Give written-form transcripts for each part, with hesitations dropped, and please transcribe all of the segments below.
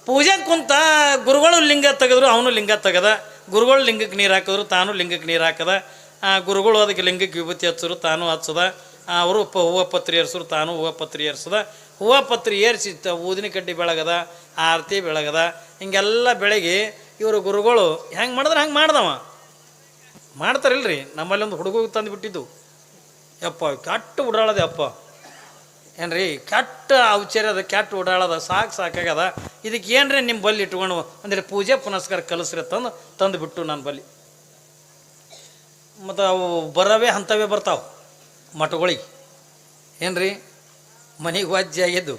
ಪೂಜೆ ಕುಂತ ಗುರುಗಳು ಲಿಂಗ ತೆಗೆದ್ರು, ಅವನು ಲಿಂಗ ತೆಗೆದ. ಗುರುಗಳು ಲಿಂಗಕ್ಕೆ ನೀರು ಹಾಕಿದ್ರು, ತಾನು ಲಿಂಗಕ್ಕೆ ನೀರು ಹಾಕದ. ಗುರುಗಳು ಅದಕ್ಕೆ ಲಿಂಗಕ್ಕೆ ವಿಭೂತಿ ಹಚ್ಚರು, ತಾನು ಹಚ್ಚದ. ಅವರು ಹೂವು ಪತ್ರಿ ಏರ್ಸರು, ತಾನು ಹೂವು ಪತ್ರಿ ಏರ್ಸದ. ಹೂವು ಪತ್ರಿ ಏರಿಸಿ ಊದಿನ ಕಡ್ಡಿ ಬೆಳಗದ, ಆರತಿ ಬೆಳಗದ. ಹಿಂಗೆಲ್ಲ ಬೆಳಗಿ ಇವರು ಗುರುಗಳು ಹೆಂಗೆ ಮಾಡಿದ್ರೆ ಹಂಗೆ ಮಾಡ್ದವ. ಮಾಡ್ತಾರಿಲ್ರಿ. ನಮ್ಮಲ್ಲಿ ಒಂದು ಹುಡುಗ ತಂದು ಬಿಟ್ಟಿದ್ದು. ಯಪ್ಪ ಕೆಟ್ಟ ಉಡಾಳದೆ ಅಪ್ಪ, ಏನ್ರಿ ಕೆಟ್ಟ ಔಚಾರ್ಯ ಅದ, ಕೆಟ್ಟ ಓಡಾಳದ, ಸಾಕಾಗದ. ಇದಕ್ಕೆ ಏನ್ರಿ ನಿಮ್ಮ ಬಲ್ಲಿ ಇಟ್ಕೊಂಡು ಅಂದರೆ ಪೂಜೆ ಪುನಸ್ಕಾರ ಕಲಿಸ್ರಿ ತಂದು ಬಿಟ್ಟು ನಾನು ಬಲ್ಲಿ. ಮತ್ತು ಅವು ಬರವೇ ಅಂಥವೇ ಬರ್ತಾವೆ ಮಠಗಳಿಗೆ. ಏನ್ರಿ ಮನೆಗೆ ವಾಜ್ಯ ಆಗಿದ್ದು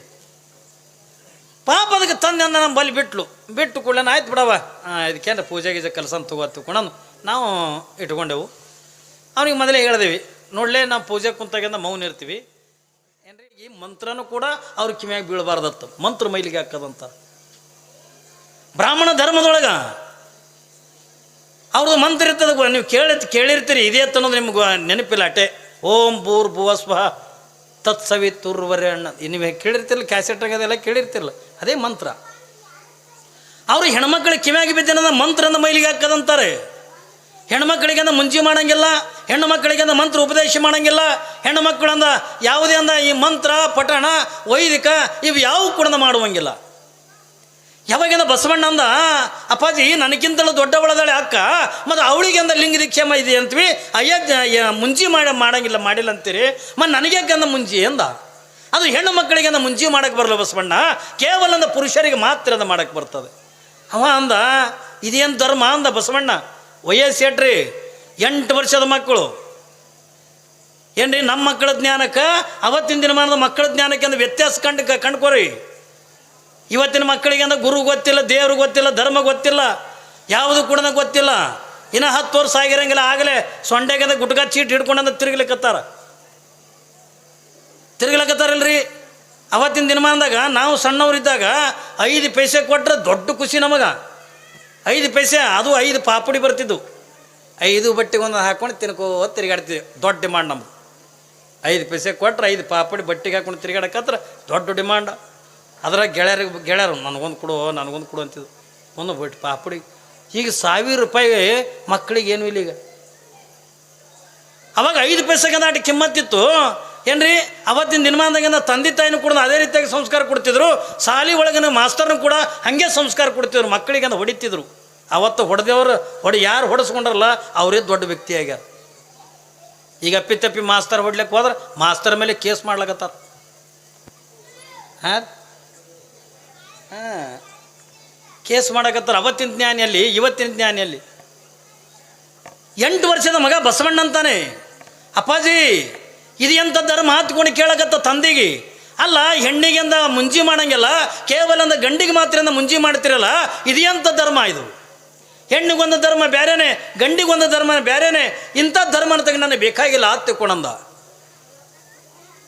ಪಾಪ ಅದಕ್ಕೆ ತಂದೆ ಅಂದ ನಮ್ಮ ಬಲ್ಲಿ ಬಿಟ್ಟು ಕೂಡಲೇ ಆಯ್ತು ಬಿಡವ, ಇದಕ್ಕೇನು ಪೂಜೆ ಗೀಜೆ ಕೆಲಸ ಅಂತ ತಗೊಂಡು ನಾವು ಇಟ್ಕೊಂಡೆವು. ಅವ್ನಿಗೆ ಮೊದಲೇ ಹೇಳ್ದೇವಿ, ನೋಡಲೇ ನಾವು ಪೂಜೆ ಕುಂತಾಗಿಂದ ಮೌನ ಇರ್ತೀವಿ ಏನ್ರಿ. ಈ ಮಂತ್ರನೂ ಕೂಡ ಅವ್ರ ಕಿವಿಯಾಗಿ ಬೀಳಬಾರ್ದತ್ತು, ಮಂತ್ರ ಮೈಲಿಗೆ ಹಾಕದಂತ. ಬ್ರಾಹ್ಮಣ ಧರ್ಮದೊಳಗೆ ಅವ್ರದ್ದು ಮಂತ್ರ ಇರ್ತದ, ನೀವು ಕೇಳಿರ್ತೀರಿ. ಇದೇ ಅನ್ನೋದು ನಿಮ್ಗೆ ನೆನಪಿಲ್ಲ ಅಟೆ. ಓಂ ಭೂರ್ಭುವ ಸ್ವಃ ತತ್ಸವಿತುರ್ವರೆಣ್ಣ ನೀವು ಕೇಳಿರ್ತಿರಲ್ಲ, ಕ್ಯಾಸೆಟ್ಟಾಗದೆಲ್ಲ ಕೇಳಿರ್ತಿರಲ್ಲ, ಅದೇ ಮಂತ್ರ. ಅವರು ಹೆಣ್ಮಕ್ಳಿಗೆ ಕಿವಿಯಾಗಿ ಬಿದ್ದನದ ಮಂತ್ರದ ಮೈಲಿಗೆ ಹಾಕದಂತಾರೆ. ಹೆಣ್ಮಕ್ಳಿಗಂದ ಮುಂಜಿ ಮಾಡಂಗಿಲ್ಲ, ಹೆಣ್ಣು ಮಕ್ಕಳಿಗಂದ ಮಂತ್ರ ಉಪದೇಶ ಮಾಡಂಗಿಲ್ಲ. ಹೆಣ್ಣು ಮಕ್ಕಳಂದ ಯಾವುದೇ ಅಂದ ಈ ಮಂತ್ರ ಪಠಣ ವೈದಿಕ ಇವು ಯಾವ ಕೂಡ ಮಾಡುವಂಗಿಲ್ಲ. ಯಾವಾಗಿಂದ ಬಸವಣ್ಣ ಅಂದ, ಅಪ್ಪಾಜಿ ನನಗಿಂತಲೂ ದೊಡ್ಡವಳದಾಳೆ ಅಕ್ಕ, ಮತ್ತು ಅವಳಿಗೆ ಅಂದ ಲಿಂಗ ದೀಕ್ಷೆ ಇದೆ ಅಂತೀವಿ, ಮುಂಜಿ ಮಾಡಂಗಿಲ್ಲ ಮಾಡಿಲ್ಲ ಅಂತೀರಿ, ಮತ್ತು ನನಗೆ ಅಂದ ಮುಂಜಿ ಅಂದ. ಅದು ಹೆಣ್ಣು ಮಕ್ಕಳಿಗೆ ಅಂದ ಮುಂಜಿ ಮಾಡಕ್ಕೆ ಬರಲ್ಲ ಬಸವಣ್ಣ, ಕೇವಲ ಅಂದ ಪುರುಷರಿಗೆ ಮಾತ್ರ ಅಂದ ಮಾಡಕ್ಕೆ ಬರ್ತದೆ. ಅವ ಅಂದ ಇದೇನು ಧರ್ಮ ಅಂದ ಬಸವಣ್ಣ. ವಯಸ್ಸೇಟ್ರಿ 8 ವರ್ಷದ ಮಕ್ಕಳು ಏನ್ರಿ. ನಮ್ಮ ಮಕ್ಕಳ ಜ್ಞಾನಕ್ಕೆ ಅವತ್ತಿನ ದಿನಮಾನದ ಮಕ್ಕಳ ಜ್ಞಾನಕ್ಕೆ ಅಂದ ವ್ಯತ್ಯಾಸ ಕಂಡ್ಕೋರಿ. ಇವತ್ತಿನ ಮಕ್ಕಳಿಗೆ ಅಂದ ಗುರು ಗೊತ್ತಿಲ್ಲ, ದೇವ್ರಿಗೆ ಗೊತ್ತಿಲ್ಲ, ಧರ್ಮ ಗೊತ್ತಿಲ್ಲ, ಯಾವುದು ಕೂಡ ಗೊತ್ತಿಲ್ಲ. ಇನ್ನು 10 ವರ್ಷ ಆಗಿರಂಗಿಲ್ಲ, ಆಗಲೇ ಸೊಂಡೆಗಂದ ಗುಟ್ಕಾ ಚೀಟ್ ಹಿಡ್ಕೊಂಡಂದ ತಿರುಗ್ಲಕತ್ತಾರಲ್ರಿ. ಅವತ್ತಿನ ದಿನಮಾನದಾಗ ನಾವು ಸಣ್ಣವರಿದ್ದಾಗ 5 ಪೈಸೆ ಕೊಟ್ಟರೆ ದೊಡ್ಡ ಖುಷಿ ನಮಗೆ. 5 ಪೈಸೆ, ಅದು 5 ಪಾಪಡಿ ಬರ್ತಿದ್ದು. 5 ಬಟ್ಟೆಗೆ ಒಂದು ಹಾಕೊಂಡು ತಿನ್ಕೋ ತಿರುಗಾಡ್ತೀವಿ. ದೊಡ್ಡ ಡಿಮಾಂಡ್ ನಮ್ಗೆ. 5 ಪೈಸೆ ಕೊಟ್ಟರೆ 5 ಪಾಪಡಿ ಬಟ್ಟೆಗೆ ಹಾಕೊಂಡು ತಿರುಗಾಡಕತ್ರ ದೊಡ್ಡ ಡಿಮಾಂಡ್. ಅದ್ರಾಗ ಗೆಳೆಯರು ನನಗೊಂದು ಕೊಡು ಅಂತಿದ್ದು. ಒಂದು ಬಟ್ಟೆ ಪಾಪಡಿ ಈಗ 1000 ರೂಪಾಯಿ ಮಕ್ಕಳಿಗೆ ಏನು ಇಲ್ಲ. ಈಗ ಅವಾಗ 5 ಪೈಸೆಗೆ ನಾಟಿ ಕಿಮ್ಮತ್ತಿತ್ತು ಏನ್ರಿ. ಅವತ್ತಿನ ದಿನಮಾನದಾಗಿಂದ ತಂದೆ ತಾಯಿನೂ ಕೂಡ ಅದೇ ರೀತಿಯಾಗಿ ಸಂಸ್ಕಾರ ಕೊಡ್ತಿದ್ರು. ಶಾಲೆ ಒಳಗಿನ ಮಾಸ್ತರ್ನೂ ಕೂಡ ಹಾಗೆ ಸಂಸ್ಕಾರ ಕೊಡ್ತಿದ್ರು. ಮಕ್ಕಳಿಗೆ ಅಂದ ಹೊಡಿತಿದ್ರು. ಅವತ್ತು ಹೊಡೆದವರು ಯಾರು ಹೊಡೆಸ್ಕೊಂಡ್ರಲ್ಲ ಅವರೇ ದೊಡ್ಡ ವ್ಯಕ್ತಿ ಆಗ್ಯಾರ. ಈಗ ಅಪ್ಪಿತಪ್ಪಿ ಮಾಸ್ತರ್ ಹೊಡ್ಲಿಕ್ಕೆ ಹೋದ್ರೆ ಮಾಸ್ತರ್ ಮೇಲೆ ಕೇಸ್ ಮಾಡ್ಲಕತ್ತಾರ. ಕೇಸ್ ಮಾಡಕತ್ತಾರ. ಅವತ್ತಿನ ಜ್ಞಾನಿಯಲ್ಲಿ ಇವತ್ತಿನ ಜ್ಞಾನಿಯಲ್ಲಿ. 8 ವರ್ಷದ ಮಗ ಬಸವಣ್ಣ ಅಂತಾನೆ, ಅಪ್ಪಾಜಿ ಇದು ಎಂಥ ಧರ್ಮ ಹತ್ಕೊಂಡು ಕೇಳಕತ್ತ ತಂದೆಗೆ. ಅಲ್ಲ, ಹೆಣ್ಣಿಗೆಂದ ಮುಂಜಿ ಮಾಡಂಗಿಲ್ಲ, ಕೇವಲ ಅಂದ ಗಂಡಿಗೆ ಮಾತ್ರ ಮುಂಜಿ ಮಾಡ್ತಿರಲ್ಲ, ಇದು ಎಂಥ ಧರ್ಮ ಇದು? ಹೆಣ್ಣಿಗೊಂದು ಧರ್ಮ ಬೇರೆನೆ, ಗಂಡಿಗೊಂದು ಧರ್ಮ ಬೇರೆನೆ. ಇಂಥ ಧರ್ಮನ ತೆಗೆ ನನಗೆ ಬೇಕಾಗಿಲ್ಲ ಹತ್ತಿಕೊಂಡಂದ.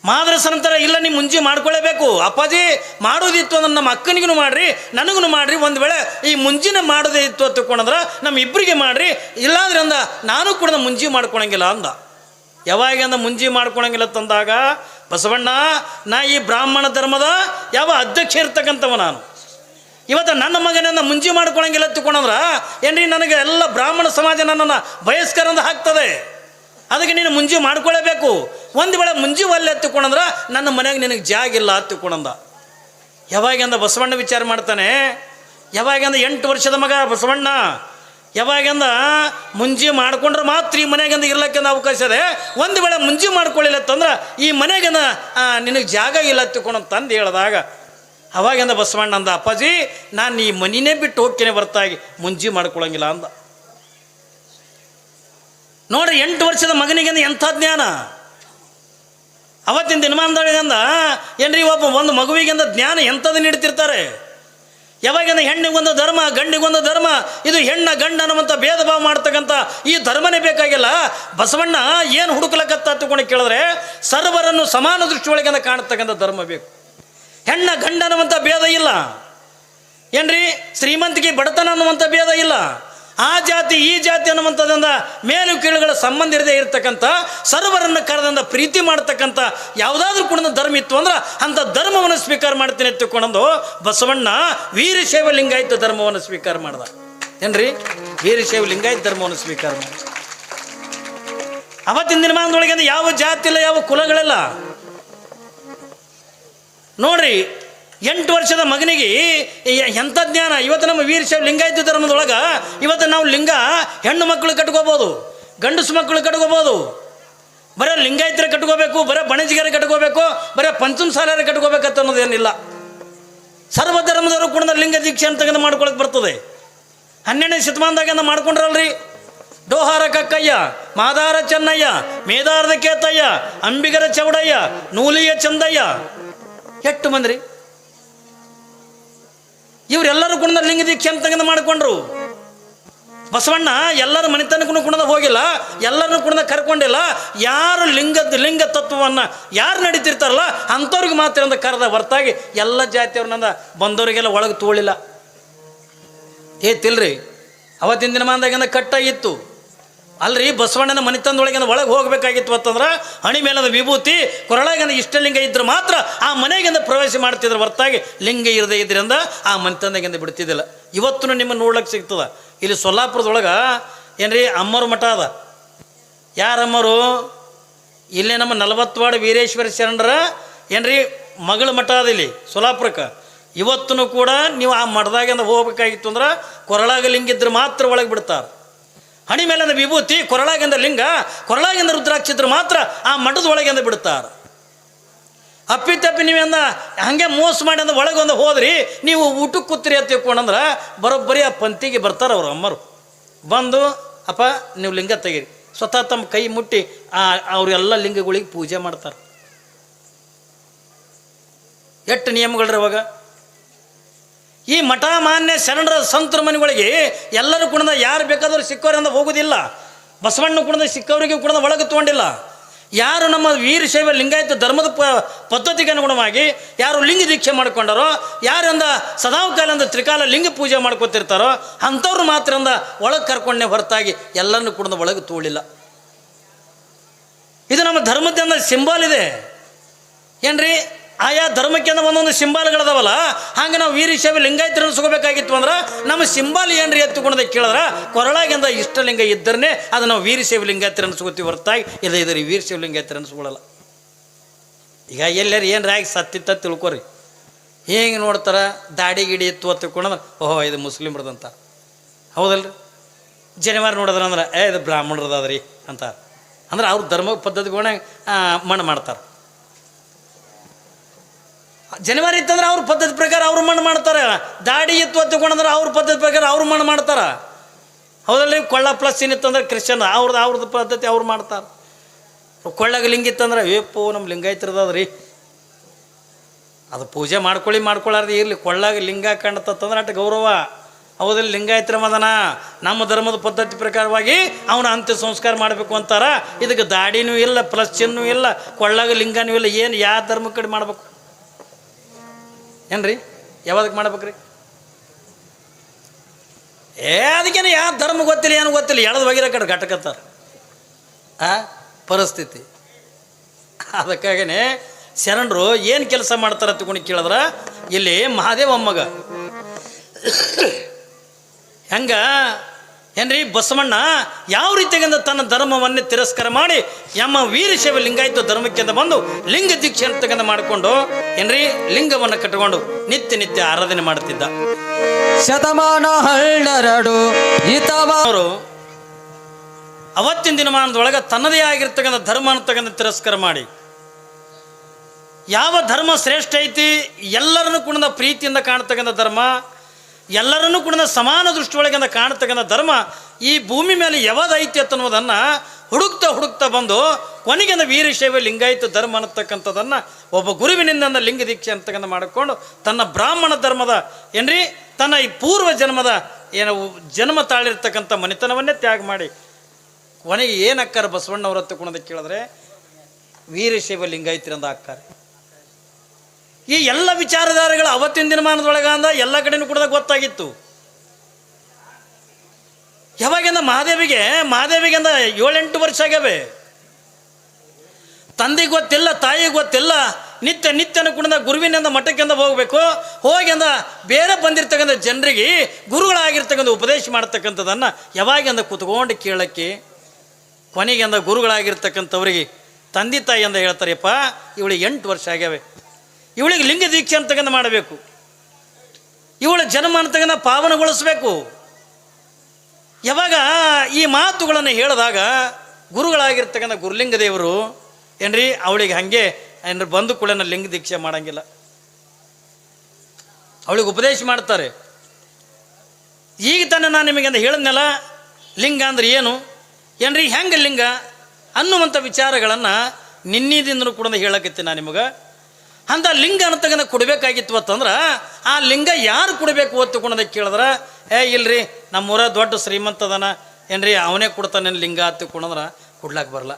ಮಾದ್ರಸನಂತರ ಇಲ್ಲ, ನೀವು ಮುಂಜಿ ಮಾಡ್ಕೊಳ್ಳೇಬೇಕು. ಅಪ್ಪಾಜಿ ಮಾಡೋದಿತ್ತು ಅಂದ್ರೆ ನಮ್ಮ ಅಕ್ಕನಿಗೂ ಮಾಡ್ರಿ, ನನಗೂ ಮಾಡ್ರಿ. ಒಂದು ವೇಳೆ ಈ ಮುಂಜಿನ ಮಾಡೋದೇ ಇತ್ತು ಹತ್ತಿಕೊಂಡ್ರೆ ನಮ್ಮ ಇಬ್ಬರಿಗೆ ಮಾಡ್ರಿ, ಇಲ್ಲಾಂದ್ರೆ ಅಂದ ನಾನು ಕೂಡ ಮುಂಜಿ ಮಾಡ್ಕೊಳಂಗಿಲ್ಲ ಅಂದ. ಯಾವಾಗ ಅಂದ ಮುಂಜಿ ಮಾಡ್ಕೊಳಂಗಿಲ್ಲ ತಂದಾಗ, ಬಸವಣ್ಣ ನಾ ಈ ಬ್ರಾಹ್ಮಣ ಧರ್ಮದ ಯಾವ ಅಧ್ಯಕ್ಷ ಇರ್ತಕ್ಕಂಥವ ನಾನು. ಇವತ್ತು ನನ್ನ ಮಗನನ್ನು ಮುಂಜಿ ಮಾಡ್ಕೊಳಂಗಿಲ್ಲ ತಿಳ್ಕೊಂಡ್ರೆ ಏನ್ರಿ, ನನಗೆ ಎಲ್ಲ ಬ್ರಾಹ್ಮಣ ಸಮಾಜ ನನ್ನನ್ನು ಬಯಸ್ಕರಂದ ಹಾಕ್ತದೆ. ಅದಕ್ಕೆ ನೀನು ಮುಂಜಿ ಮಾಡ್ಕೊಳ್ಳೇಬೇಕು. ಒಂದು ವೇಳೆ ಮುಂಜಿ ಒಲ್ಲೆ ಹತ್ತಿಕೊಂಡ್ರೆ ನನ್ನ ಮನೆಗೆ ನಿನಗೆ ಜಾಗಿಲ್ಲ ಹತ್ತಿಕೊಂಡ. ಯಾವಾಗಂದ ಬಸವಣ್ಣ ವಿಚಾರ ಮಾಡ್ತಾನೆ. ಯಾವಾಗಂದ 8 ವರ್ಷದ ಮಗ ಬಸವಣ್ಣ ಯಾವಾಗಂದ ಮುಂಜಿ ಮಾಡ್ಕೊಂಡ್ರೆ ಮಾತ್ರ ಈ ಮನೆಗಂದ ಇರ್ಲಕ್ಕೆಂದು ಅವಕಾಶ ಇದೆ. ಒಂದು ವೇಳೆ ಮುಂಜಿ ಮಾಡ್ಕೊಳ್ಳಿಲ್ಲ ಅಂತಂದ್ರೆ ಈ ಮನೆಗಂದ ನಿನಗೆ ಜಾಗ ಇಲ್ಲ ಹತ್ತಿಕೊಂಡು ತಂದು ಹೇಳಿದಾಗ ಅವಾಗಂದ ಬಸವಣ್ಣ ಅಂದ, ಅಪ್ಪಾಜಿ ನಾನು ಈ ಮನಿನೇ ಬಿಟ್ಟು ಹೋಗ್ತೇನೆ ಹೊರತಾಗಿ ಮುಂಜಿ ಮಾಡ್ಕೊಳಂಗಿಲ್ಲ ಅಂದ. ನೋಡ್ರಿ, 8 ವರ್ಷದ ಮಗನಿಗೆಂದ ಎಂಥ ಜ್ಞಾನ. ಅವತ್ತಿನ ದಿನಮಾನದೊಳಗಂದ ಏನ್ರಿ ಒಂದು ಮಗುವಿಗೆಂದ ಜ್ಞಾನ ಎಂಥದ್ದು ನೀಡ್ತಿರ್ತಾರೆ. ಯಾವಾಗಂದ ಹೆಣ್ಣಿಗೊಂದು ಧರ್ಮ, ಗಂಡಿಗೊಂದು ಧರ್ಮ, ಇದು ಹೆಣ್ಣ ಗಂಡ ಅನ್ನುವಂಥ ಭೇದ ಭಾವ ಮಾಡ್ತಕ್ಕಂಥ ಈ ಧರ್ಮನೇ ಬೇಕಾಗಿಲ್ಲ. ಬಸವಣ್ಣ ಏನು ಹುಡುಕ್ಲಕತ್ತ ತಗೊಂಡು ಕೇಳಿದ್ರೆ ಸರ್ವರನ್ನು ಸಮಾನ ದೃಷ್ಟಿ ಒಳಗಿಂದ ಕಾಣತಕ್ಕಂಥ ಧರ್ಮ ಬೇಕು. ಹೆಣ್ಣ ಗಂಡ ಅನ್ನುವಂಥ ಭೇದ ಇಲ್ಲ ಏನ್ರಿ. ಶ್ರೀಮಂತಿಕೆ ಬಡತನ ಅನ್ನುವಂಥ ಭೇದ ಇಲ್ಲ. ಆ ಜಾತಿ ಈ ಜಾತಿ ಅನ್ನುವಂಥದ್ದಿಂದ ಮೇಲು ಕೀಳುಗಳ ಸಂಬಂಧ ಇರದೇ ಇರತಕ್ಕಂಥ ಸರ್ವರನ್ನು ಕರೆದಿಂದ ಪ್ರೀತಿ ಮಾಡ್ತಕ್ಕಂಥ ಯಾವುದಾದ್ರೂ ಕೂಡ ಧರ್ಮ ಇತ್ತು ಅಂದ್ರೆ ಅಂಥ ಧರ್ಮವನ್ನು ಸ್ವೀಕಾರ ಮಾಡ್ತೀನಿ ಎತ್ತಿಕೊಂಡು ಬಸವಣ್ಣ ವೀರಶೈವ ಲಿಂಗಾಯತ ಧರ್ಮವನ್ನು ಸ್ವೀಕಾರ ಮಾಡ್ದ. ಏನ್ರಿ? ವೀರಶೈವ ಲಿಂಗಾಯತ ಧರ್ಮವನ್ನು ಸ್ವೀಕಾರ ಮಾಡಿದ. ಅವತ್ತಿನ ದಿನಮಾನದೊಳಗೆ ಯಾವ ಜಾತಿ ಇಲ್ಲ, ಯಾವ ಕುಲಗಳಿಲ್ಲ. ನೋಡ್ರಿ, 8 ವರ್ಷದ ಮಗನಿಗೆ ಎಂಥ ಜ್ಞಾನ. ಇವತ್ತು ನಮ್ಮ ವೀರಶೈವ ಲಿಂಗಾಯತ ಧರ್ಮದೊಳಗೆ ಇವತ್ತು ನಾವು ಲಿಂಗ ಹೆಣ್ಣು ಮಕ್ಕಳು ಕಟ್ಕೋಬೋದು, ಗಂಡಸು ಮಕ್ಕಳು ಕಟ್ಕೋಬೋದು. ಬರೀ ಲಿಂಗಾಯತರ ಕಟ್ಕೋಬೇಕು, ಬರೀ ಬಣಜಿಗರ ಕಟ್ಕೋಬೇಕು, ಬರೀ ಪಂಚಮ ಸಾಲರ ಕಟ್ಕೋಬೇಕಂತ ಅನ್ನೋದೇನಿಲ್ಲ. ಸರ್ವಧರ್ಮದವರು ಕೂಡ ಲಿಂಗ ದೀಕ್ಷೆ ಅಂತ ತೆಗೆದು ಮಾಡ್ಕೊಳಕ್ಕೆ ಬರ್ತದೆ. 12ನೇ ಶತಮಾನದಾಗ ಮಾಡ್ಕೊಂಡ್ರಲ್ರಿ. ಡೋಹಾರ ಕಕ್ಕಯ್ಯ, ಮಾದಾರ ಚೆನ್ನಯ್ಯ, ಮೇದಾರದ ಕೇತಯ್ಯ, ಅಂಬಿಗರ ಚೌಡಯ್ಯ, ನೂಲಿಯ ಚಂದಯ್ಯ, ಎಷ್ಟು ಮಂದ್ರಿ ಇವರೆಲ್ಲರೂ ಕೂಡ ಲಿಂಗ ದೀಕ್ಷೆ ಅಂತ ತೆಗೆದು ಮಾಡಿಕೊಂಡ್ರು. ಬಸವಣ್ಣ ಎಲ್ಲರ ಮನೆತನಕ್ಕೂ ಕೂಡ ಹೋಗಿಲ್ಲ, ಎಲ್ಲರನ್ನು ಕೂಡ ಕರ್ಕೊಂಡಿಲ್ಲ. ಯಾರು ಲಿಂಗ ತತ್ವವನ್ನು ಯಾರು ನಡೀತಿರ್ತಾರಲ್ಲ ಅಂಥವ್ರಿಗೆ ಮಾತ್ರ ಅಂತ ಕರೆದ ಹೊರತಾಗಿ ಎಲ್ಲ ಜಾತಿಯವ್ರನ್ನ ಬಂದವರಿಗೆಲ್ಲ ಒಳಗೆ ತೋಳಿಲ್ಲ. ತಿಲ್ರಿ, ಅವತ್ತಿನ ದಿನಮಾನದಾಗಿಂದ ಕಟ್ಟಾಗಿತ್ತು ಅಲ್ರಿ. ಬಸವಣ್ಣನ ಮನೆತನದೊಳಗಿಂದ ಒಳಗೆ ಹೋಗ್ಬೇಕಾಗಿತ್ತು ಅಂತಂದ್ರೆ ಹಣಿ ಮೇಲದ ವಿಭೂತಿ, ಕೊರಳಾಗಿಂದ ಇಷ್ಟಲಿಂಗ ಇದ್ರೆ ಮಾತ್ರ ಆ ಮನೆಗಿಂದ ಪ್ರವೇಶ ಮಾಡ್ತಿದ್ರು ಹೊರತಾಗಿ ಲಿಂಗ ಇರದೇ ಇದರಿಂದ ಆ ಮನೆತನದಾಗಿಂದ ಬಿಡ್ತಿದ್ದಿಲ್ಲ. ಇವತ್ತು ನಿಮ್ಮ ನೋಡ್ಲಿಕ್ಕೆ ಸಿಗ್ತದ. ಇಲ್ಲಿ ಸೊಲ್ಲಾಪುರದೊಳಗೆ ಏನ್ರಿ ಅಮ್ಮರು ಮಠ ಅದ. ಯಾರಮ್ಮರು? ಇಲ್ಲೇ ನಮ್ಮ 40 ವಾರ್ಡ್ ವೀರೇಶ್ವರ ಶರಣರ ಏನ್ರಿ ಮಗಳ ಮಠ ಅದ ಇಲ್ಲಿ ಸೊಲ್ಲಾಪುರಕ್ಕೆ. ಇವತ್ತೂ ಕೂಡ ನೀವು ಆ ಮಠದಾಗಿಂದ ಹೋಗ್ಬೇಕಾಗಿತ್ತು ಅಂದ್ರೆ ಕೊರಳಾಗ ಲಿಂಗ ಇದ್ರೆ ಮಾತ್ರ ಒಳಗೆ ಬಿಡ್ತಾರೆ. ಹಣಿ ಮೇಲಿಂದ ವಿಭೂತಿ, ಕೊರಳಾಗಿಂದ ಲಿಂಗ, ಕೊರಳಾಗಿಂದ ರುದ್ರಾಕ್ಷಿದ್ರೆ ಮಾತ್ರ ಆ ಮಠದ ಒಳಗಿಂದ ಬಿಡ್ತಾರೆ. ಅಪ್ಪಿತಪ್ಪಿ ನೀವೆಂದ ಹಂಗೆ ಮೋಸ ಮಾಡಿ ಅಂದ ಒಳಗೆ ಒಂದು ಹೋದ್ರಿ, ನೀವು ಊಟಕ್ಕೆ ಕೂತ್ರಿ ಅಂತ ತಿಳ್ಕೊಂಡಂದ್ರೆ ಬರೋಬ್ಬರಿ ಆ ಪಂಕ್ತಿಗೆ ಬರ್ತಾರೆ ಅವರು ಅಮ್ಮರು. ಬಂದು ಅಪ್ಪ ನೀವು ಲಿಂಗ ತೆಗೀರಿ, ಸ್ವತಃ ತಮ್ಮ ಕೈ ಮುಟ್ಟಿ ಅವರೆಲ್ಲ ಲಿಂಗಗಳಿಗೆ ಪೂಜೆ ಮಾಡ್ತಾರೆ. ಎಷ್ಟು ನಿಯಮಗಳ್ರಿ ಅವಾಗ. ಈ ಮಠ ಮಾನ್ಯ ಶರಣರ ಸಂತರ ಮನೆಗಳಿಗೆ ಎಲ್ಲರೂ ಕೂಡ ಯಾರು ಬೇಕಾದರೂ ಸಿಕ್ಕವರಿಂದ ಹೋಗೋದಿಲ್ಲ. ಬಸವಣ್ಣ ಕೂಡ ಸಿಕ್ಕವರಿಗೆ ಕೂಡ ಒಳಗೆ ತೊಗೊಂಡಿಲ್ಲ. ಯಾರು ನಮ್ಮ ವೀರಶೈವ ಲಿಂಗಾಯತ ಧರ್ಮದ ಪದ್ಧತಿಗೆ ಅನುಗುಣವಾಗಿ ಯಾರು ಲಿಂಗ ದೀಕ್ಷೆ ಮಾಡ್ಕೊಂಡಾರೋ, ಯಾರಿಂದ ಸದಾಕಾಲಿಂದ ತ್ರಿಕಾಲ ಲಿಂಗ ಪೂಜೆ ಮಾಡ್ಕೊತಿರ್ತಾರೋ ಅಂಥವ್ರು ಮಾತ್ರದಿಂದ ಒಳಗೆ ಕರ್ಕೊಂಡೇ ಹೊರತಾಗಿ ಎಲ್ಲರನ್ನು ಕೂಡ ಒಳಗೆ ತೋಳಿಲ್ಲ. ಇದು ನಮ್ಮ ಧರ್ಮದಿಂದ ಸಿಂಬಲ್ ಇದೆ ಏನ್ರಿ. ಆಯಾ ಧರ್ಮಕ್ಕೆ ಒಂದೊಂದು ಸಿಂಬಾಲ್ಗಳದಾವಲ್ಲ, ಹಾಗೆ ನಾವು ವೀರಶೈವ ಲಿಂಗಾಯತರನ್ನು ಸಿಗಬೇಕಾಗಿತ್ತು ಅಂದ್ರೆ ನಮ್ಮ ಸಿಂಬಾಲ್ ಏನ್ರಿ ಎತ್ತುಕೊಂಡ ಕೇಳಿದ್ರೆ ಕೊರಳಾಗಿಂದ ಇಷ್ಟಲಿಂಗ ಇದ್ದರೇ ಅದು ನಾವು ವೀರಶೈವ ಲಿಂಗಾಯತರನ್ನು ಸಿಗುತ್ತೀವಿ ಹೊರತಾಗಿ ಇದ್ರ ವೀರಶೈವ ಲಿಂಗಾಯತರನ್ನು ಸಿಗೋಲ್ಲ. ಈಗ ಎಲ್ಲರೂ ಏನ್ರಿ ಆಗಿ ಸತ್ತಿತ್ತ ತಿಳ್ಕೊರಿ. ಹೇಗೆ ನೋಡ್ತಾರೆ, ದಾಡಿ ಗಿಡಿ ಇತ್ತು ಅಂತ ತಿಳ್ಕೊಂಡ್ರೆ ಓಹೋ ಇದು ಮುಸ್ಲಿಮ್ರದಂತ. ಹೌದಲ್ರಿ? ಜನಿವಾರ ನೋಡಿದ್ರಂದ್ರೆ ಇದು ಬ್ರಾಹ್ಮಣರದಾದ್ರಿ ಅಂತ ಅಂದ್ರೆ ಅವ್ರ ಧರ್ಮ ಪದ್ಧತಿಗಳನ್ನ ಮಣ್ಣು ಮಾಡ್ತಾರೆ. ಜನವರಿ ಇತ್ತಂದ್ರೆ ಅವ್ರ ಪದ್ಧತಿ ಪ್ರಕಾರ ಅವ್ರು ಮಣ್ಣು ಮಾಡ್ತಾರೆ. ದಾಡಿ ಇತ್ತು ಅಂತಕೊಂಡ್ರೆ ಅವ್ರ ಪದ್ಧತಿ ಪ್ರಕಾರ ಅವ್ರು ಮಣ್ಣು ಮಾಡ್ತಾರೆ. ಹೌದಲ್ರಿ? ಕೊಳ್ಳ ಪ್ಲಸ್ ಏನಿತ್ತಂದ್ರೆ ಕ್ರಿಶ್ಚನ್ ಅವ್ರದ್ದು ಪದ್ಧತಿ ಅವ್ರು ಮಾಡ್ತಾರೆ. ಕೊಳ್ಳಾಗ ಲಿಂಗ ಇತ್ತಂದ್ರೆ ಏಪ್ಪು ನಮ್ಮ ಲಿಂಗಾಯತರದ್ರಿ ಅದು ಪೂಜೆ ಮಾಡ್ಕೊಳ್ಳಾರ್ದು ಇರಲಿ. ಕೊಳ್ಳಾಗ ಲಿಂಗ ಕಾಣತ್ತಂದ್ರೆ ಅಷ್ಟು ಗೌರವ. ಹೌದಲ್ಲಿ? ಲಿಂಗಾಯತರ ಮದನ ನಮ್ಮ ಧರ್ಮದ ಪದ್ಧತಿ ಪ್ರಕಾರವಾಗಿ ಅವನ ಅಂತ್ಯ ಸಂಸ್ಕಾರ ಮಾಡಬೇಕು ಅಂತಾರ. ಇದಕ್ಕೆ ದಾಡಿನೂ ಇಲ್ಲ, ಪ್ಲಸ್ ಚಿನ್ನೂ ಇಲ್ಲ, ಕೊಳ್ಳಾಗ ಲಿಂಗನೂ ಇಲ್ಲ. ಏನು ಯಾವ ಧರ್ಮ ಕಡೆ ಮಾಡ್ಬೇಕು ಏನ್ರಿ? ಯಾವ್ದಕ್ಕೆ ಮಾಡ್ಬೇಕ್ರಿ? ಅದಕ್ಕೇನು ಯಾವ ಧರ್ಮ ಗೊತ್ತಿಲ್ಲ, ಏನು ಗೊತ್ತಿಲ್ಲ, ಎಳದ ಬಗೆರ ಕಡೆ ಘಟಕತ್ತಾರೆ ಪರಿಸ್ಥಿತಿ. ಅದಕ್ಕಾಗೇ ಶರಣರು ಏನು ಕೆಲಸ ಮಾಡ್ತಾರೆ ತಗೊಂಡು ಕೇಳಿದ್ರೆ ಇಲ್ಲಿ ಮಹಾದೇವ ಅಮ್ಮಗ ಹೆಂಗ ಏನ್ರಿ ಬಸವಣ್ಣ ಯಾವ ರೀತಿಯಿಂದ ತನ್ನ ಧರ್ಮವನ್ನೇ ತಿರಸ್ಕಾರ ಮಾಡಿ ನಮ್ಮ ವೀರಶೈವ ಲಿಂಗಾಯತ ಧರ್ಮಕ್ಕೆ ಬಂದು ಲಿಂಗ ದೀಕ್ಷೆ ಅಂತ ಮಾಡಿಕೊಂಡು ಏನ್ರಿ ಲಿಂಗವನ್ನು ಕಟ್ಟಿಕೊಂಡು ನಿತ್ಯ ಆರಾಧನೆ ಮಾಡುತ್ತಿದ್ದ. ಶತಮಾನ ಹಳ್ಳರಡು ಅವರು ಅವತ್ತಿನ ದಿನಮಾನದೊಳಗೆ ತನ್ನದೇ ಆಗಿರ್ತಕ್ಕಂಥ ಧರ್ಮ ಅಂತಕ್ಕಂಥ ತಿರಸ್ಕಾರ ಮಾಡಿ ಯಾವ ಧರ್ಮ ಶ್ರೇಷ್ಠ ಐತಿ, ಎಲ್ಲರನ್ನು ಕೂಡ ಪ್ರೀತಿಯಿಂದ ಕಾಣ್ತಕ್ಕಂಥ ಧರ್ಮ, ಎಲ್ಲರನ್ನೂ ಕೂಡ ಸಮಾನ ದೃಷ್ಟಿಯೊಳಗಿಂದ ಕಾಣ್ತಕ್ಕಂಥ ಧರ್ಮ ಈ ಭೂಮಿ ಮೇಲೆ ಯಾವ್ದೈತಿ ಅನ್ನೋದನ್ನು ಹುಡುಕ್ತಾ ಬಂದು ಕೊನೆಗಿಂದ ವೀರಶೈವ ಲಿಂಗಾಯತ ಧರ್ಮ ಅನ್ನತಕ್ಕಂಥದ್ದನ್ನು ಒಬ್ಬ ಗುರುವಿನಿಂದ ಲಿಂಗ ದೀಕ್ಷೆ ಅಂತಕ್ಕಂಥ ಮಾಡಿಕೊಂಡು ತನ್ನ ಬ್ರಾಹ್ಮಣ ಧರ್ಮದ ಏನ್ರಿ ತನ್ನ ಈ ಪೂರ್ವ ಜನ್ಮದ ಜನ್ಮ ತಾಳಿರ್ತಕ್ಕಂಥ ಮನೆತನವನ್ನೇ ತ್ಯಾಗ ಮಾಡಿ ಕೊನೆಗೆ ಏನು ಅಕ್ಕಾರ ಬಸವಣ್ಣವ್ರ ತಗೊಂಡು ಕೇಳಿದ್ರೆ ವೀರಶೈವ ಲಿಂಗಾಯತರಿಂದ ಹಾಕ್ತಾರೆ. ಈ ಎಲ್ಲ ವಿಚಾರಧಾರೆಗಳು ಅವತ್ತಿನ ದಿನಮಾನದೊಳಗ ಅಂದ ಎಲ್ಲ ಕಡೆನೂ ಕೂಡ ಗೊತ್ತಾಗಿತ್ತು. ಯಾವಾಗಿಂದ ಮಹಾದೇವಿಗಿಂದ 7-8 ವರ್ಷ ಆಗ್ಯಾವೆ. ತಂದೆಗೆ ಗೊತ್ತಿಲ್ಲ, ತಾಯಿಗೆ ಗೊತ್ತಿಲ್ಲ. ನಿತ್ಯನ ಕುಣಿದ ಗುರುವಿನಿಂದ ಮಠಕ್ಕಿಂದ ಹೋಗಬೇಕು. ಹೋಗಿಂದ ಬೇರೆ ಬಂದಿರ್ತಕ್ಕಂಥ ಜನರಿಗೆ ಗುರುಗಳಾಗಿರ್ತಕ್ಕಂಥ ಉಪದೇಶ ಮಾಡ್ತಕ್ಕಂಥದ್ದನ್ನು ಯಾವಾಗಿಂದ ಕೂತ್ಕೊಂಡು ಕೇಳಕ್ಕೆ, ಕೊನೆಗಿಂದ ಗುರುಗಳಾಗಿರ್ತಕ್ಕಂಥವ್ರಿಗೆ ತಂದೆ ತಾಯಿಯಿಂದ ಹೇಳ್ತಾರೆಪ್ಪ, ಇವಳಿಗೆ 8 ವರ್ಷ ಆಗ್ಯಾವೆ, ಇವಳಿಗೆ ಲಿಂಗ ದೀಕ್ಷೆ ಅಂತಕ್ಕಂಥ ಮಾಡಬೇಕು, ಇವಳ ಜನ್ಮ ಅಂತಕ್ಕಂಥ ಪಾವನಗೊಳಿಸ್ಬೇಕು. ಯಾವಾಗ ಈ ಮಾತುಗಳನ್ನು ಹೇಳಿದಾಗ ಗುರುಗಳಾಗಿರ್ತಕ್ಕಂಥ ಗುರುಲಿಂಗ ದೇವರು ಏನ್ರಿ ಅವಳಿಗೆ ಹಾಗೆ ಏನ್ರಿ ಬಂದು ಕೂಡ ಲಿಂಗ ದೀಕ್ಷೆ ಮಾಡಂಗಿಲ್ಲ, ಅವಳಿಗೆ ಉಪದೇಶ ಮಾಡ್ತಾರೆ. ಈಗ ತಾನೇ ನಾನು ನಿಮಗೆಂದ ಹೇಳಿದ್ನಲ್ಲ, ಲಿಂಗ ಅಂದ್ರೆ ಏನು ಏನ್ರಿ, ಹೆಂಗೆ ಲಿಂಗ ಅನ್ನುವಂಥ ವಿಚಾರಗಳನ್ನು ನಿನ್ನಿದಿಂದನೂ ಕೂಡ ಹೇಳಕತ್ತೀನಿ ನಾನು ನಿಮಗೆ. ಅಂಥ ಲಿಂಗ ಅಂತಕ್ಕಂಥ ಕೊಡಬೇಕಾಗಿತ್ತು ಅಂತಂದ್ರೆ ಆ ಲಿಂಗ ಯಾರು ಕೊಡಬೇಕು ಹೊತ್ತುಕೊಂಡೋದಕ್ಕೆ ಕೇಳಿದ್ರೆ, ಇಲ್ರಿ ನಮ್ಮೂರ ದೊಡ್ಡ ಶ್ರೀಮಂತದನ ಏನ್ರಿ ಅವನೇ ಕೊಡ್ತಾನೆ ಲಿಂಗ ಹತ್ತಿಕೊಂಡ್ರೆ ಕೊಡ್ಲಾಕ ಬರಲ್ಲ.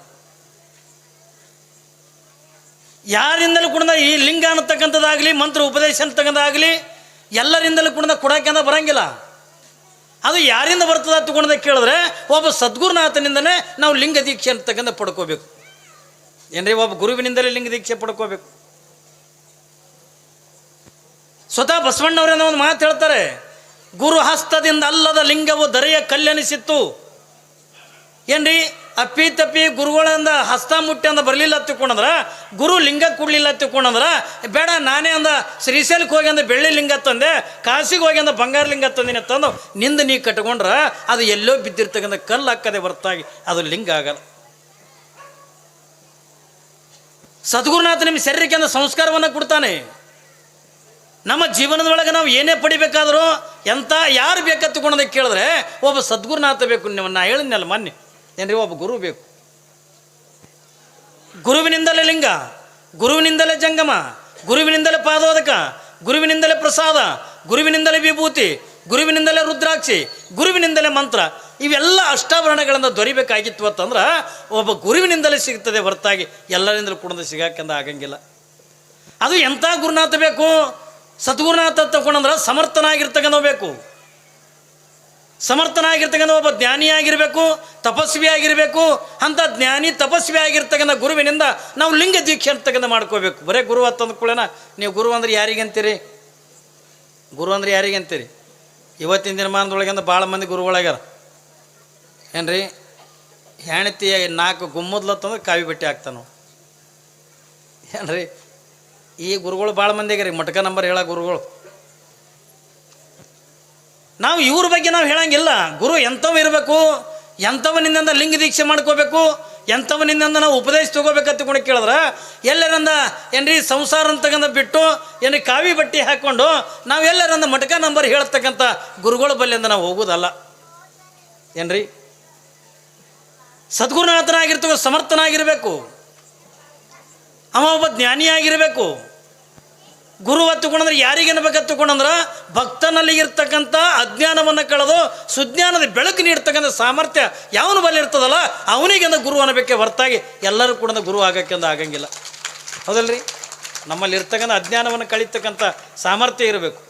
ಯಾರಿಂದಲೂ ಕೂಡ ಈ ಲಿಂಗ ಅನ್ನತಕ್ಕಂಥದ್ದಾಗಲಿ, ಮಂತ್ರ ಉಪದೇಶ ಅಂತಕ್ಕಂಥದ್ದಾಗಲಿ ಎಲ್ಲರಿಂದಲೂ ಕೂಡ ಕೊಡೋಕೆ ಬರಂಗಿಲ್ಲ. ಅದು ಯಾರಿಂದ ಬರ್ತದ ಹತ್ತುಕೊಂಡೋದಕ್ಕೆ ಕೇಳಿದ್ರೆ ಒಬ್ಬ ಸದ್ಗುರುನಾಥನಿಂದಲೇ ನಾವು ಲಿಂಗ ದೀಕ್ಷೆ ಅಂತಕ್ಕಂಥ ಪಡ್ಕೋಬೇಕು. ಏನ್ರಿ ಒಬ್ಬ ಗುರುವಿನಿಂದಲೇ ಲಿಂಗ ದೀಕ್ಷೆ ಪಡ್ಕೋಬೇಕು. ಸ್ವತಃ ಬಸವಣ್ಣವರೇನೋ ಒಂದು ಮಾತು ಹೇಳ್ತಾರೆ, ಗುರು ಹಸ್ತದಿಂದ ಅಲ್ಲದ ಲಿಂಗವು ಧರೆಯ ಕಲ್ಲೆನಿಸಿತ್ತು. ಏನ್ರಿ ಅಪ್ಪಿ ತಪ್ಪಿ ಗುರುಗಳಿಂದ ಹಸ್ತ ಮುಟ್ಟಿ ಅಂದ ಬರಲಿಲ್ಲ ಹತ್ತಿಕೊಂಡ್ರ, ಗುರು ಲಿಂಗ ಕೊಡಲಿಲ್ಲ ಹತ್ತಿಕೊಂಡ್ರ, ಬೇಡ ನಾನೇ ಅಂದ ಶ್ರೀಶೈಲಕ್ಕೆ ಹೋಗಿ ಅಂದ ಬೆಳ್ಳಿ ಲಿಂಗ ತಂದೆ, ಕಾಸಿಗೆ ಹೋಗಿ ಅಂದ ಬಂಗಾರ ಲಿಂಗ ತಂದಿನಿ ತಂದು ನಿಂದ ನೀ ಕಟ್ಕೊಂಡ್ರ ಅದು ಎಲ್ಲೋ ಬಿದ್ದಿರ್ತಕ್ಕಂಥ ಕಲ್ಲು ಹಾಕದೆ ಹೊರತಾಗಿ ಅದು ಲಿಂಗ ಆಗಲ್ಲ. ಸದ್ಗುರುನಾಥ ನಿಮ್ಮ ಶರೀರಕ್ಕೆ ಅಂದ ಸಂಸ್ಕಾರವನ್ನು ಕೊಡ್ತಾನೆ. ನಮ್ಮ ಜೀವನದೊಳಗೆ ನಾವು ಏನೇ ಪಡಿಬೇಕಾದರೂ ಎಂಥ ಯಾರು ಬೇಕತ್ತುಕೊಂಡೋದಕ್ಕೆ ಕೇಳಿದ್ರೆ ಒಬ್ಬ ಸದ್ಗುರುನಾಥ ಬೇಕು. ನಾ ಹೇಳಿದ್ನಲ್ಲ ಮೊನ್ನೆ, ಏನ್ರಿ ಒಬ್ಬ ಗುರು ಬೇಕು. ಗುರುವಿನಿಂದಲೇ ಲಿಂಗ, ಗುರುವಿನಿಂದಲೇ ಜಂಗಮ, ಗುರುವಿನಿಂದಲೇ ಪಾದೋದಕ, ಗುರುವಿನಿಂದಲೇ ಪ್ರಸಾದ, ಗುರುವಿನಿಂದಲೇ ವಿಭೂತಿ, ಗುರುವಿನಿಂದಲೇ ರುದ್ರಾಕ್ಷಿ, ಗುರುವಿನಿಂದಲೇ ಮಂತ್ರ. ಇವೆಲ್ಲ ಅಷ್ಟಾಭರಣಗಳಿಂದ ದೊರಿಬೇಕಾಗಿತ್ತು ಅಂತಂದ್ರೆ ಒಬ್ಬ ಗುರುವಿನಿಂದಲೇ ಸಿಗ್ತದೆ ಹೊರತಾಗಿ ಎಲ್ಲರಿಂದಲೂ ಕೂಡ ಸಿಗಾಕಂದ ಆಗಂಗಿಲ್ಲ. ಅದು ಎಂಥ ಗುರುನಾಥ ಬೇಕು? ಸದ್ಗುರುನಾಥ ತಗೊಂಡ್ರೆ ಸಮರ್ಥನಾಗಿರ್ತಕ್ಕಂಥ ಬೇಕು. ಸಮರ್ಥನಾಗಿರ್ತಕ್ಕಂಥ ಒಬ್ಬ ಜ್ಞಾನಿಯಾಗಿರಬೇಕು, ತಪಸ್ವಿ ಆಗಿರಬೇಕು. ಅಂಥ ಜ್ಞಾನಿ ತಪಸ್ವಿ ಆಗಿರ್ತಕ್ಕಂಥ ಗುರುವಿನಿಂದ ನಾವು ಲಿಂಗ ದೀಕ್ಷೆ ಅಂತಕ್ಕಂಥ ಮಾಡ್ಕೋಬೇಕು. ಬರೇ ಗುರು ಅಂತಂದ ಕೂಡನ ನೀವು ಗುರು ಅಂದ್ರೆ ಯಾರಿಗೆ ಅಂತೀರಿ? ಗುರು ಅಂದ್ರೆ ಯಾರಿಗೆ ಅಂತೀರಿ? ಇವತ್ತಿನ ದಿನಮಾನದೊಳಗಿಂದ ಭಾಳ ಮಂದಿ ಗುರುಗಳಾಗ್ಯಾರ. ಏನ್ರಿ ಹೆಣ್ತಿ 4 ಗುಮ್ಮದ್ಲತ್ತಂದ್ರೆ ಕಾವಿ ಬಟ್ಟೆ ಹಾಕ್ತಾನು. ಏನ್ರಿ ಈ ಗುರುಗಳು ಭಾಳ ಮಂದಿ ಆಗ್ಯಾರ. ಮಟ್ಕ ನಂಬರ್ ಹೇಳ ಗುರುಗಳು. ನಾವು ಇವ್ರ ಬಗ್ಗೆ ನಾವು ಹೇಳಂಗಿಲ್ಲ. ಗುರು ಎಂಥವು ಇರಬೇಕು, ಎಂಥವನಿಂದ ಲಿಂಗ ದೀಕ್ಷೆ ಮಾಡ್ಕೋಬೇಕು, ಎಂಥವನಿಂದ ನಾವು ಉಪದೇಶ ತೊಗೋಬೇಕಂತ ಕೇಳಿದ್ರೆ ಎಲ್ಲರಂದ ಏನ್ರಿ ಸಂಸಾರ ಅಂತಕ್ಕಂಥ ಬಿಟ್ಟು ಏನ್ರಿ ಕಾವಿ ಬಟ್ಟೆ ಹಾಕ್ಕೊಂಡು ನಾವು ಎಲ್ಲರಂದ ಮಟ್ಕ ನಂಬರ್ ಹೇಳ್ತಕ್ಕಂಥ ಗುರುಗಳ ಬಲ್ಲಿಂದ ನಾವು ಹೋಗೋದಲ್ಲ. ಏನ್ರಿ ಸದ್ಗುರುನಾಥನಾಗಿರ್ತಕ್ಕ ಸಮರ್ಥನಾಗಿರಬೇಕು, ಅವ ಒಬ್ಬ ಜ್ಞಾನಿಯಾಗಿರಬೇಕು. ಗುರು ಹತ್ತುಕೊಂಡ್ರೆ ಯಾರಿಗೇನಬೇಕತ್ತುಕೊಂಡ್ರೆ ಭಕ್ತನಲ್ಲಿ ಇರ್ತಕ್ಕಂಥ ಅಜ್ಞಾನವನ್ನು ಕಳೆದು ಸುಜ್ಞಾನದ ಬೆಳಕು ನೀಡ್ತಕ್ಕಂಥ ಸಾಮರ್ಥ್ಯ ಯಾವನು ಬಲ್ಲಿ ಇರ್ತದಲ್ಲ ಅವನಿಗೆಂದ ಗುರು ಅನ್ನಬೇಕೆ ಹೊರತಾಗಿ ಎಲ್ಲರೂ ಕೂಡ ಗುರು ಆಗಕ್ಕೆಂದು ಆಗಂಗಿಲ್ಲ. ಹೌದಲ್ರಿ? ನಮ್ಮಲ್ಲಿ ಇರ್ತಕ್ಕಂಥ ಅಜ್ಞಾನವನ್ನು ಕಳೀತಕ್ಕಂಥ ಸಾಮರ್ಥ್ಯ ಇರಬೇಕು.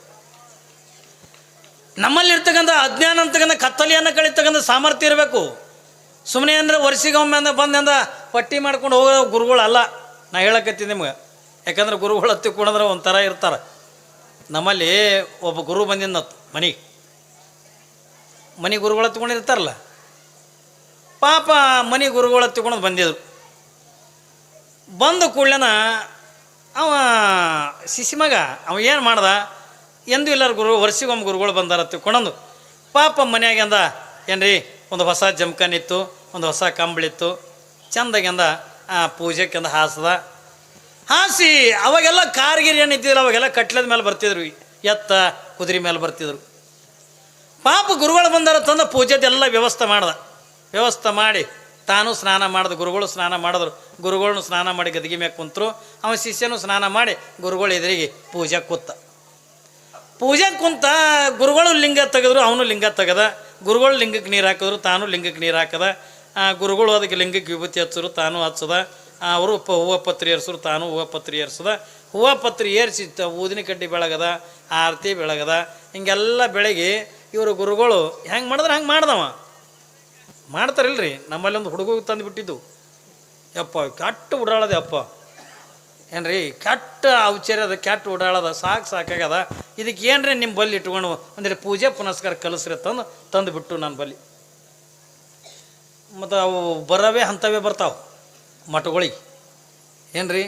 ನಮ್ಮಲ್ಲಿರ್ತಕ್ಕಂಥ ಅಜ್ಞಾನ ಅಂತಕ್ಕಂಥ ಕತ್ತಲೆಯನ್ನು ಕಳೀತಕ್ಕಂಥ ಸಾಮರ್ಥ್ಯ ಇರಬೇಕು. ಸುಮ್ಮನೆ ಅಂದರೆ ವರ್ಷಿಗೊಮ್ಮೆ ಬಂದಿಂದ ಪಟ್ಟಿ ಮಾಡ್ಕೊಂಡು ಹೋಗೋ ಗುರುಗಳಲ್ಲ. ನಾ ಹೇಳಕತ್ತೀನಿ ನಿಮ್ಗೆ. ಯಾಕಂದ್ರೆ ಗುರುಗಳು ಹತ್ತಿಕೊಂಡ್ರೆ ಒಂಥರ ಇರ್ತಾರೆ. ನಮ್ಮಲ್ಲಿ ಒಬ್ಬ ಗುರು ಬಂದಿದ್ದ ಮನೆ ಗುರುಗಳು ಹತ್ಕೊಂಡಿರ್ತಾರಲ್ಲ, ಪಾಪ ಮನೆ ಗುರುಗಳು ಹತ್ತಿಕೊಂಡು ಬಂದಿದ್ರು. ಬಂದ ಕೂಡಲೇನ ಅವ ಶಿಶಿಮಗ ಅವ ಏನು ಮಾಡ್ದ, ಎಂದೂ ಇಲ್ಲಾರ ವರ್ಷಿಗೊಮ್ಮೆ ಗುರುಗಳು ಬಂದಾರ ಹತ್ತಿಕೊಂಡು ಪಾಪ ಮನ್ಯಾಗಿಂದ ಏನ್ರಿ ಒಂದು ಹೊಸ ಜಮ್ಕನಿತ್ತು, ಒಂದು ಹೊಸ ಕಂಬಳಿತ್ತು, ಚಂದಾಗಿಂದ ಪೂಜೆಕ್ಕಿಂದ ಹಾಸಿ ಅವಾಗೆಲ್ಲ ಕಾರ್ಗಿರಿ ಏನಿದ್ದಿಲ್ಲ, ಅವಾಗೆಲ್ಲ ಕಟ್ಲದ ಮೇಲೆ ಬರ್ತಿದ್ರು, ಎತ್ತ ಕುದುರೆ ಮೇಲೆ ಬರ್ತಿದ್ರು. ಪಾಪ ಗುರುಗಳು ಬಂದಾರ ತಂದ ಪೂಜೆದೆಲ್ಲ ವ್ಯವಸ್ಥೆ ಮಾಡಿ ತಾನು ಸ್ನಾನ ಮಾಡಿದ, ಗುರುಗಳು ಸ್ನಾನ ಮಾಡಿದ್ರು. ಗುರುಗಳನ್ನ ಸ್ನಾನ ಮಾಡಿ ಗದಿಗೆ ಮ್ಯಾಗ ಕುಂತರು. ಅವ ಶಿಷ್ಯನು ಸ್ನಾನ ಮಾಡಿ ಗುರುಗಳು ಎದುರಿಗೆ ಪೂಜೆ ಕುಂತ ಗುರುಗಳು ಲಿಂಗ ತೆಗೆದ್ರು, ಅವನು ಲಿಂಗ ತೆಗೆದ. ಗುರುಗಳು ಲಿಂಗಕ್ಕೆ ನೀರು ಹಾಕಿದ್ರು, ತಾನು ಲಿಂಗಕ್ಕೆ ನೀರು ಹಾಕದ. ಗುರುಗಳು ಅದಕ್ಕೆ ಲಿಂಗಕ್ಕೆ ವಿಭೂತಿ ಹಚ್ಚರು, ತಾನು ಹಚ್ಚದ. ಅವರು ಹೂವು ಪತ್ರಿ ಏರ್ಸರು, ತಾನು ಹೂವು ಪತ್ರಿ ಏರ್ಸದ. ಹೂವು ಪತ್ರಿ ಏರಿಸಿ ಊದಿನ ಕಡ್ಡಿ ಬೆಳಗದ, ಆರತಿ ಬೆಳಗದ. ಹಿಂಗೆಲ್ಲ ಬೆಳಗ್ಗೆ ಇವರು ಗುರುಗಳು ಹೆಂಗೆ ಮಾಡಿದ್ರೆ ಹಂಗೆ ಮಾಡ್ದವ. ಮಾಡ್ತಾರಿಲ್ರಿ. ನಮ್ಮಲ್ಲಿ ಒಂದು ಹುಡುಗ ತಂದು ಬಿಟ್ಟಿದ್ದು, ಯಪ್ಪ ಕೆಟ್ಟ ಉಡಾಳದೆ ಅಪ್ಪ, ಏನ್ರಿ ಕೆಟ್ಟ ಔಚಾರ್ಯ ಅದ, ಕೆಟ್ಟ ಉಡಾಳದ, ಸಾಕಾಗ್ಯದ, ಇದಕ್ಕೆ ಏನ್ರಿ ನಿಮ್ಮ ಬಲ್ಲಿ ಇಟ್ಕೊಂಡು ಅಂದರೆ ಪೂಜೆ ಪುನಸ್ಕಾರ ಕಲಿಸ್ರಿ ತಂದು ಬಿಟ್ಟು ನನ್ನ ಬಲ್ಲಿ. ಮತ್ತು ಅವು ಬರವೇ ಅಂಥವೇ ಬರ್ತಾವೆ ಮಠಗಳಿಗೆ, ಏನ್ರಿ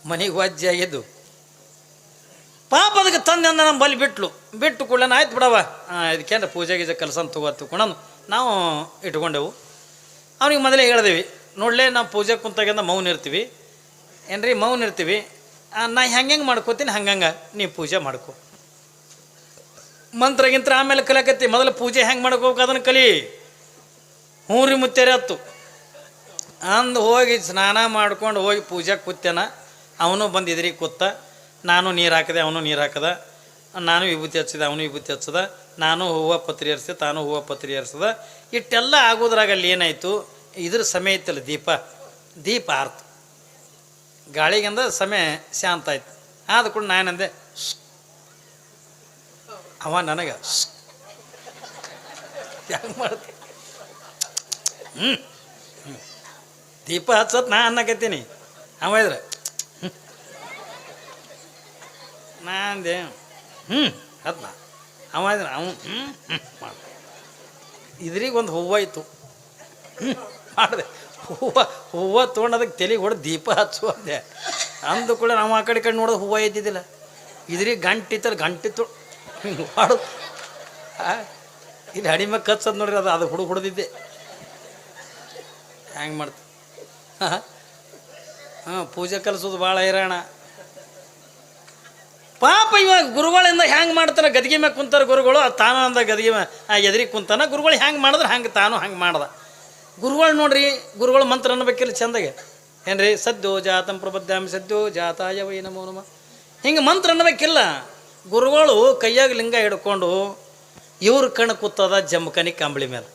ಮನೆಗೆ ವಾಜ್ಯ ಆಗಿದ್ದು. ಪಾಪ ಅದಕ್ಕೆ ತಂದೆ ಅಂದ ನಮ್ಮ ಬಲ್ಲಿ ಬಿಟ್ಟು ಕೂಡಲೇ ಆಯ್ತು ಬಿಡವ, ಇದಕ್ಕೇನ್ರಿ ಪೂಜೆ ಗೀಜೆ ಕಲ್ಸಂತ ತಗೋಕೊಂಡು ನಾವು ಇಟ್ಕೊಂಡೆವು. ಅವ್ನಿಗೆ ಮೊದಲೇ ಹೇಳ್ದೇವಿ, ನೋಡಲೇ ನಾವು ಪೂಜೆ ಕುಂತಾಗಿಂದ ಮೌನ ಇರ್ತೀವಿ, ಏನ್ರಿ ಮೌನ ಇರ್ತೀವಿ, ನಾ ಹೆಂಗೆ ಮಾಡ್ಕೋತೀನಿ ಹಂಗಂಗೆ ನೀ ಪೂಜೆ ಮಾಡ್ಕೊ. ಮಂತ್ರಗಿಂತ್ರ ಆಮೇಲೆ ಕಲಿಯಕತ್ತಿ, ಮೊದಲು ಪೂಜೆ ಹೆಂಗೆ ಮಾಡ್ಕೋಬೇಕು ಅದನ್ನು ಕಲಿ. ಹ್ಞೂ ರೀ ಮುತ್ತೇರಿ ಹತ್ತು ಅಂದು ಹೋಗಿ ಸ್ನಾನ ಮಾಡ್ಕೊಂಡು ಹೋಗಿ ಪೂಜೆಗೆ ಕೂತೇನ. ಅವನು ಬಂದು ಎದುರಿಗೆ ಕೂತ, ನಾನು ನೀರು ಹಾಕಿದೆ, ಅವನು ನೀರು ಹಾಕದ, ನಾನು ವಿಭೂತಿ ಹಚ್ಚಿದೆ, ಅವನು ವಿಭೂತಿ ಹಚ್ಚದ, ನಾನು ಹೂವು ಪತ್ರಿ ಏರಿಸಿದೆ, ತಾನು ಹೂವು ಪತ್ರಿ ಏರಿಸದ. ಇಟ್ಟೆಲ್ಲ ಆಗೋದ್ರಾಗ ಅಲ್ಲಿ ಏನಾಯಿತು, ಇದ್ರ ಸಮಯ ಇತ್ತಲ್ಲ, ದೀಪ ಆರ್ತು, ಗಾಳಿಗಿಂದ ಸಮಯ ಶಾಂತ ಆಯ್ತು. ಆದ ಕೂಡ ನಾನಂದೆ, ಅವ ನನಗೆ ಹೆಂಗೆ ಮಾಡ್ತೀನಿ, ದೀಪ ಹಚ್ಚತ್ ನಾ ಅನ್ನಕತ್ತೀನಿ, ಅವ ಇದ್ರೆ ನಾ ಅಂದೆ ಹತ್ನ, ಅವ ಇದ್ರೆ ಅವನು ಇದ್ರಿಗೆ ಒಂದು ಹೂವು ಇತ್ತು, ಮಾಡಿದೆ, ಹೂವು ತೊಗೊಂಡು ಅದಕ್ಕೆ ತಲೆಗೆ ಹೊಡೆದು ದೀಪ ಹಚ್ಚು ಅಂದೆ. ಅಂದು ಕೂಡ ನಾವು ಆ ಕಡೆ ನೋಡೋದು ಹೂವು ಇದ್ದಿದ್ದಿಲ್ಲ, ಇದ್ರಿಗೆ ಗಂಟಿತ್ತಲ್ಲ, ಗಂಟಿತ್ತು ಹಿಂಗೆ ಮಾಡೋದು. ಇಲ್ಲಿ ಹಡಿಮೆ ಕಚ್ಚೋದು ನೋಡ್ರಿ, ಅದು ಹೊಡೆದಿದ್ದೆ ಹೆಂಗೆ ಮಾಡ್ತೀವಿ. ಪೂಜೆ ಕಲಿಸೋದು ಭಾಳ ಹೈರಾಣ. ಪಾಪ ಇವಾಗ ಗುರುಗಳಿಂದ ಹೆಂಗೆ ಮಾಡ್ತಾನೆ, ಗದಿಗೆ ಮ್ಯಾಗ ಕುಂತಾರ ಗುರುಗಳು, ತಾನು ಅಂದ ಗದಿಗೆ ಎದುರಿಗೆ ಕುಂತಾನ, ಗುರುಗಳು ಹೆಂಗೆ ಮಾಡಿದ್ರೆ ಹಂಗೆ ತಾನು ಹಂಗೆ ಮಾಡ್ದ. ಗುರುಗಳು ನೋಡ್ರಿ, ಗುರುಗಳು ಮಂತ್ರ ಅನ್ನಬೇಕಿಲ್ಲ ಚಂದಾಗೆ, ಏನ್ರಿ ಸದ್ಯೋ ಜಾತಂ ಪ್ರಬದ್ಧಾಮಿ ಸದ್ಯೋ ಜಾತಾಯ ವೈ ನಮೋ ನಮ, ಹಿಂಗೆ ಮಂತ್ರ ಅನ್ನಬೇಕಿಲ್ಲ. ಗುರುಗಳು ಕೈಯಾಗ ಲಿಂಗ ಹಿಡ್ಕೊಂಡು ಇವ್ರ ಕಣ್ಣು ಕೂತದ ಜಮಖಾನಿ ಕಂಬಳಿ ಮೇಲೆ.